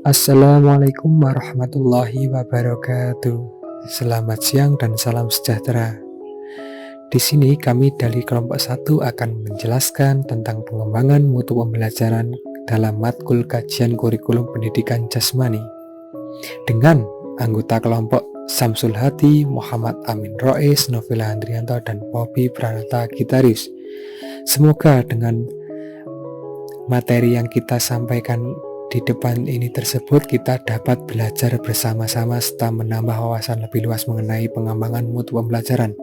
Assalamualaikum warahmatullahi wabarakatuh. Selamat siang dan salam sejahtera. Di sini kami dari kelompok 1 akan menjelaskan tentang pengembangan mutu pembelajaran dalam matkul kajian kurikulum pendidikan jasmani dengan anggota kelompok Samsul Hadi, Muhammad Amin Rois, Novila Andrianto, dan Poppy Pranata Gitaris. Semoga dengan materi yang kita sampaikan di depan ini tersebut kita dapat belajar bersama-sama serta menambah wawasan lebih luas mengenai pengembangan mutu pembelajaran.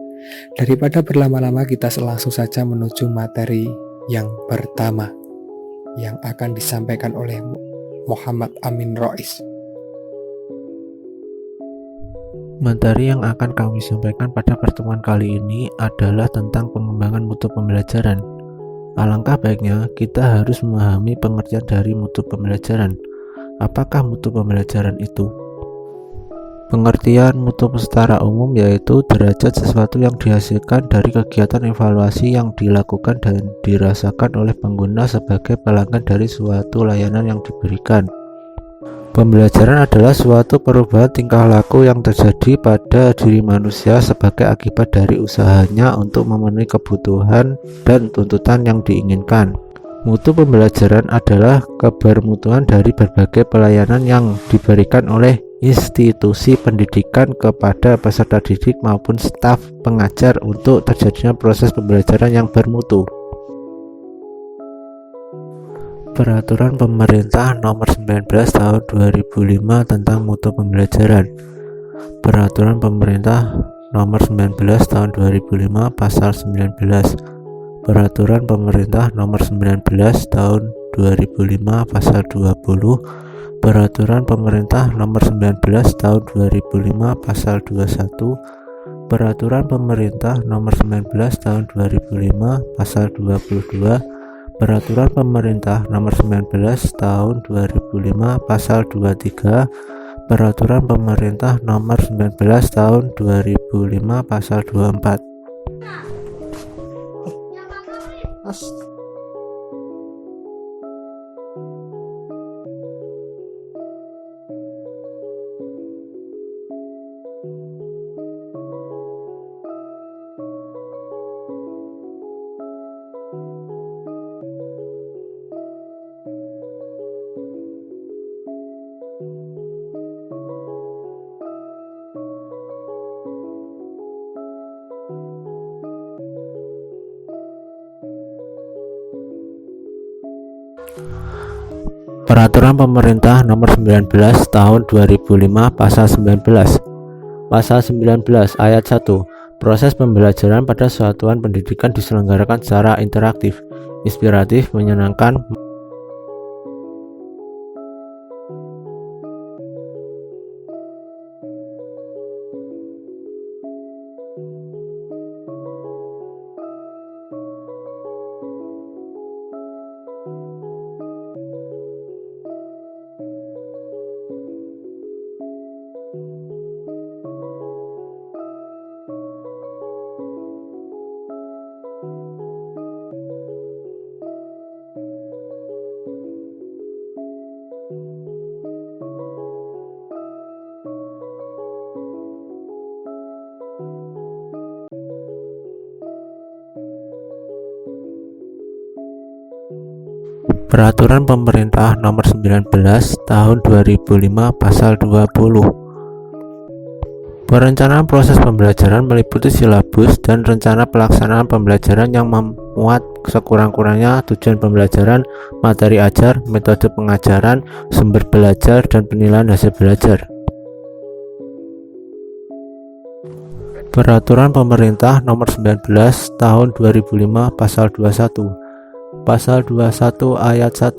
Daripada berlama-lama, kita langsung saja menuju materi yang pertama yang akan disampaikan oleh Muhammad Amin Rois. Materi yang akan kami sampaikan pada pertemuan kali ini adalah tentang pengembangan mutu pembelajaran. Alangkah baiknya kita harus memahami pengertian dari mutu pembelajaran. Apakah mutu pembelajaran itu? Pengertian mutu secara umum yaitu derajat sesuatu yang dihasilkan dari kegiatan evaluasi yang dilakukan dan dirasakan oleh pengguna sebagai pelanggan dari suatu layanan yang diberikan. Pembelajaran adalah suatu perubahan tingkah laku yang terjadi pada diri manusia sebagai akibat dari usahanya untuk memenuhi kebutuhan dan tuntutan yang diinginkan. Mutu pembelajaran adalah kebermutuan dari berbagai pelayanan yang diberikan oleh institusi pendidikan kepada peserta didik maupun staf pengajar untuk terjadinya proses pembelajaran yang bermutu. Peraturan Pemerintah Nomor 19 Tahun 2005 tentang mutu pembelajaran. Peraturan Pemerintah Nomor 19 Tahun 2005 Pasal 19. Peraturan Pemerintah Nomor 19 Tahun 2005 Pasal 20. Peraturan Pemerintah Nomor 19 Tahun 2005 Pasal 21. Peraturan Pemerintah Nomor 19 Tahun 2005 Pasal 22. Peraturan Pemerintah Nomor 19 Tahun 2005 Pasal 23. Peraturan Pemerintah Nomor 19 Tahun 2005 Pasal 24. Peraturan Pemerintah Nomor 19 Tahun 2005 Pasal 19. Pasal 19 Ayat 1. Proses pembelajaran pada satuan pendidikan diselenggarakan secara interaktif, inspiratif, menyenangkan, Peraturan Pemerintah Nomor 19 Tahun 2005 Pasal 20. Perencanaan proses pembelajaran meliputi silabus dan rencana pelaksanaan pembelajaran yang memuat sekurang-kurangnya tujuan pembelajaran, materi ajar, metode pengajaran, sumber belajar, dan penilaian hasil belajar. Peraturan Pemerintah Nomor 19 Tahun 2005 Pasal 21. Pasal 21 Ayat 1.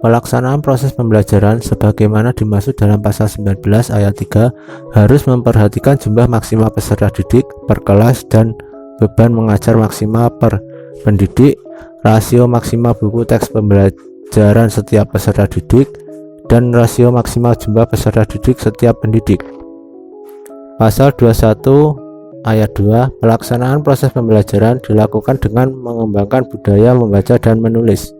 Pelaksanaan proses pembelajaran sebagaimana dimaksud dalam Pasal 19 Ayat 3 harus memperhatikan jumlah maksimal peserta didik per kelas dan beban mengajar maksimal per pendidik, rasio maksimal buku teks pembelajaran setiap peserta didik, dan rasio maksimal jumlah peserta didik setiap pendidik. Pasal 21 Ayat 2. Pelaksanaan proses pembelajaran dilakukan dengan mengembangkan budaya membaca dan menulis.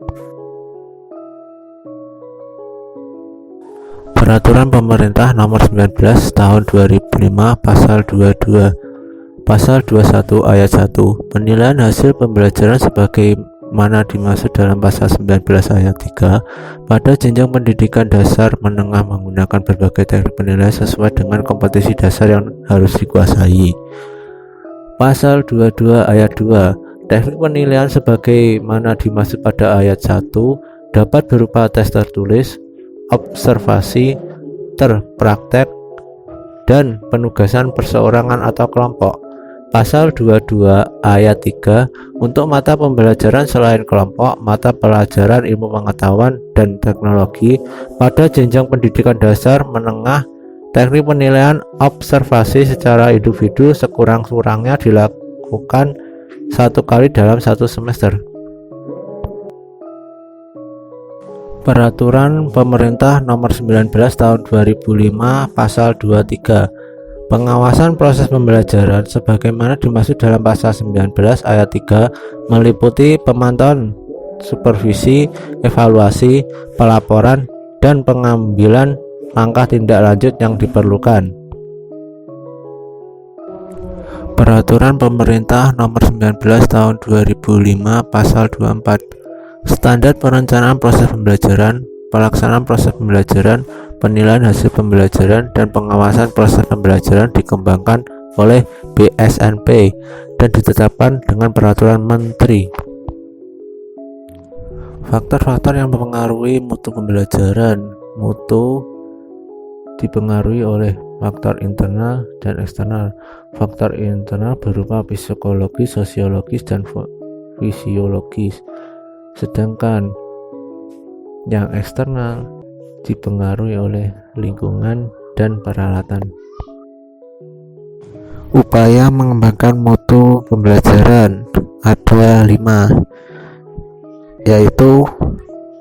Peraturan Pemerintah Nomor 19 Tahun 2005 Pasal 22 Pasal 21 Ayat 1 Penilaian hasil pembelajaran sebagaimana dimaksud dalam Pasal 19 Ayat 3 pada jenjang pendidikan dasar menengah menggunakan berbagai teknik penilaian sesuai dengan kompetensi dasar yang harus dikuasai. Pasal 22 Ayat 2 Teknik penilaian sebagaimana dimaksud pada ayat 1 dapat berupa tes tertulis, observasi, terpraktek, dan penugasan perseorangan atau kelompok. Pasal 22 ayat 3 untuk mata pembelajaran selain kelompok, mata pelajaran ilmu pengetahuan dan teknologi pada jenjang pendidikan dasar menengah, teknik penilaian observasi secara individu sekurang-kurangnya dilakukan 1 kali dalam 1 semester. Peraturan Pemerintah Nomor 19 Tahun 2005 Pasal 23 Pengawasan proses pembelajaran sebagaimana dimaksud dalam Pasal 19 Ayat 3 meliputi pemantauan, supervisi, evaluasi, pelaporan, dan pengambilan langkah tindak lanjut yang diperlukan. Peraturan Pemerintah Nomor 19 Tahun 2005 Pasal 24 Standar perencanaan proses pembelajaran, pelaksanaan proses pembelajaran, penilaian hasil pembelajaran, dan pengawasan proses pembelajaran dikembangkan oleh BSNP dan ditetapkan dengan peraturan Menteri. Faktor-faktor yang mempengaruhi mutu pembelajaran. Mutu dipengaruhi oleh faktor internal dan eksternal. Faktor internal berupa psikologis, sosiologis, dan fisiologis, sedangkan yang eksternal dipengaruhi oleh lingkungan dan peralatan. Upaya mengembangkan mutu pembelajaran ada 5, yaitu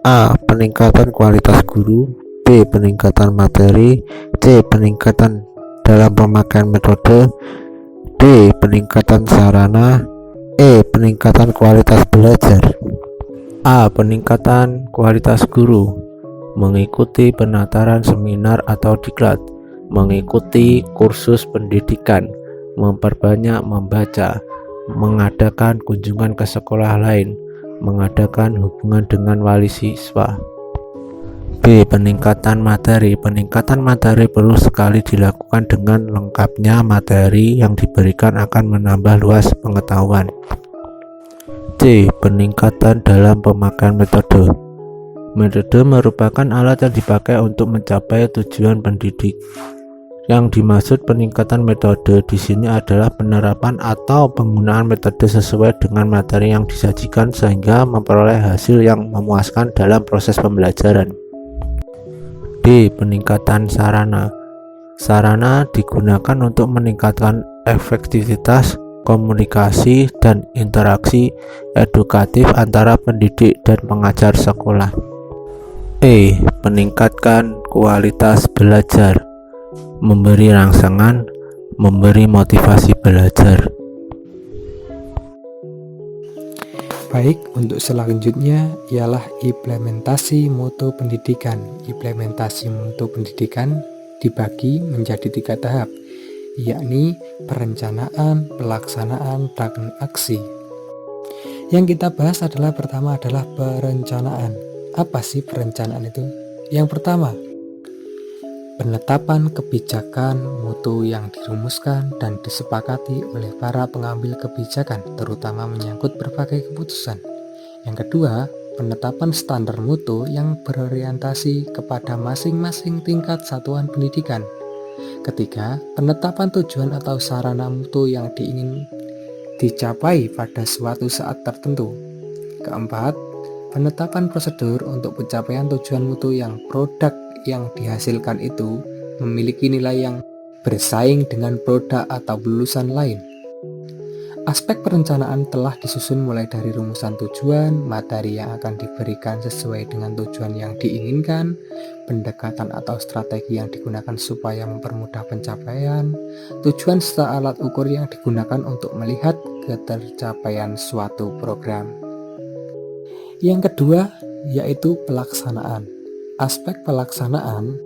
A. Peningkatan kualitas guru, B. Peningkatan materi, C. Peningkatan dalam pemakaian metode, D. Peningkatan sarana, E. Peningkatan kualitas belajar. A. Peningkatan kualitas guru, mengikuti penataran seminar atau diklat, mengikuti kursus pendidikan, memperbanyak membaca, mengadakan kunjungan ke sekolah lain, mengadakan hubungan dengan wali siswa. B. Peningkatan materi. Peningkatan materi perlu sekali dilakukan dengan lengkapnya materi yang diberikan akan menambah luas pengetahuan. C. Peningkatan dalam pemakaian metode. Metode merupakan alat yang dipakai untuk mencapai tujuan pendidik. Yang dimaksud peningkatan metode di sini adalah penerapan atau penggunaan metode sesuai dengan materi yang disajikan sehingga memperoleh hasil yang memuaskan dalam proses pembelajaran. D. Peningkatan sarana. Sarana digunakan untuk meningkatkan efektivitas komunikasi dan interaksi edukatif antara pendidik dan pengajar sekolah. E. Meningkatkan kualitas belajar, memberi rangsangan, memberi motivasi belajar. Baik, untuk selanjutnya ialah implementasi mutu pendidikan. Implementasi mutu pendidikan dibagi menjadi 3 tahap, yakni perencanaan, pelaksanaan, dan aksi. Yang kita bahas adalah pertama adalah perencanaan. Apa sih perencanaan itu? Yang pertama, penetapan kebijakan mutu yang dirumuskan dan disepakati oleh para pengambil kebijakan, terutama menyangkut berbagai keputusan. Yang kedua, penetapan standar mutu yang berorientasi kepada masing-masing tingkat satuan pendidikan. Ketiga, penetapan tujuan atau sarana mutu yang diingin dicapai pada suatu saat tertentu. Keempat, penetapan prosedur untuk pencapaian tujuan mutu yang produk yang dihasilkan itu memiliki nilai yang bersaing dengan produk atau lulusan lain. Aspek perencanaan telah disusun mulai dari rumusan tujuan, materi yang akan diberikan sesuai dengan tujuan yang diinginkan, pendekatan atau strategi yang digunakan supaya mempermudah pencapaian, tujuan serta alat ukur yang digunakan untuk melihat ketercapaian suatu program. Yang kedua yaitu pelaksanaan. Aspek pelaksanaan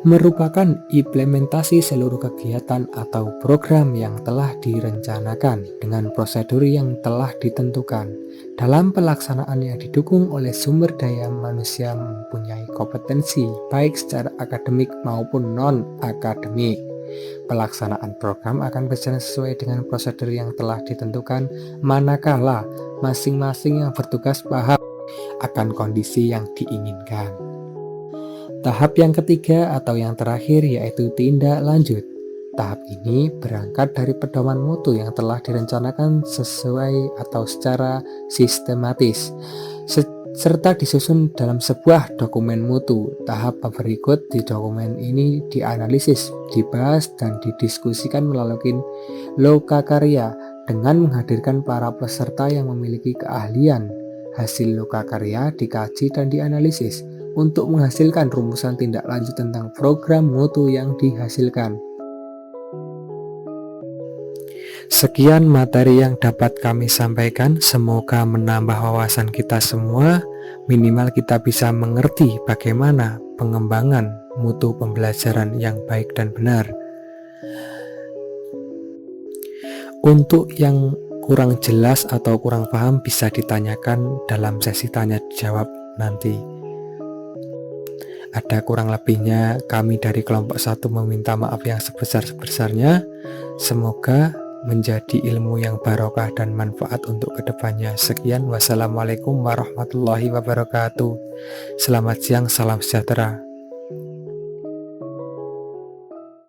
merupakan implementasi seluruh kegiatan atau program yang telah direncanakan dengan prosedur yang telah ditentukan. Dalam pelaksanaan yang didukung oleh sumber daya manusia mempunyai kompetensi baik secara akademik maupun non-akademik. Pelaksanaan program akan berjalan sesuai dengan prosedur yang telah ditentukan, manakala masing-masing yang bertugas paham akan kondisi yang diinginkan. Tahap yang ketiga atau yang terakhir yaitu tindak lanjut. Tahap ini berangkat dari pedoman mutu yang telah direncanakan sesuai atau secara sistematis, serta disusun dalam sebuah dokumen mutu. Tahap berikut di dokumen ini dianalisis, dibahas, dan didiskusikan melalui lokakarya dengan menghadirkan para peserta yang memiliki keahlian. Hasil lokakarya dikaji dan dianalisis untuk menghasilkan rumusan tindak lanjut tentang program mutu yang dihasilkan. Sekian materi yang dapat kami sampaikan, semoga menambah wawasan kita semua, minimal kita bisa mengerti bagaimana pengembangan mutu pembelajaran yang baik dan benar. Untuk yang kurang jelas atau kurang paham bisa ditanyakan dalam sesi tanya jawab nanti. Ada kurang lebihnya, kami dari kelompok 1 meminta maaf yang sebesar-besarnya. Semoga menjadi ilmu yang barokah dan manfaat untuk kedepannya. Sekian, wassalamualaikum warahmatullahi wabarakatuh. Selamat siang, salam sejahtera.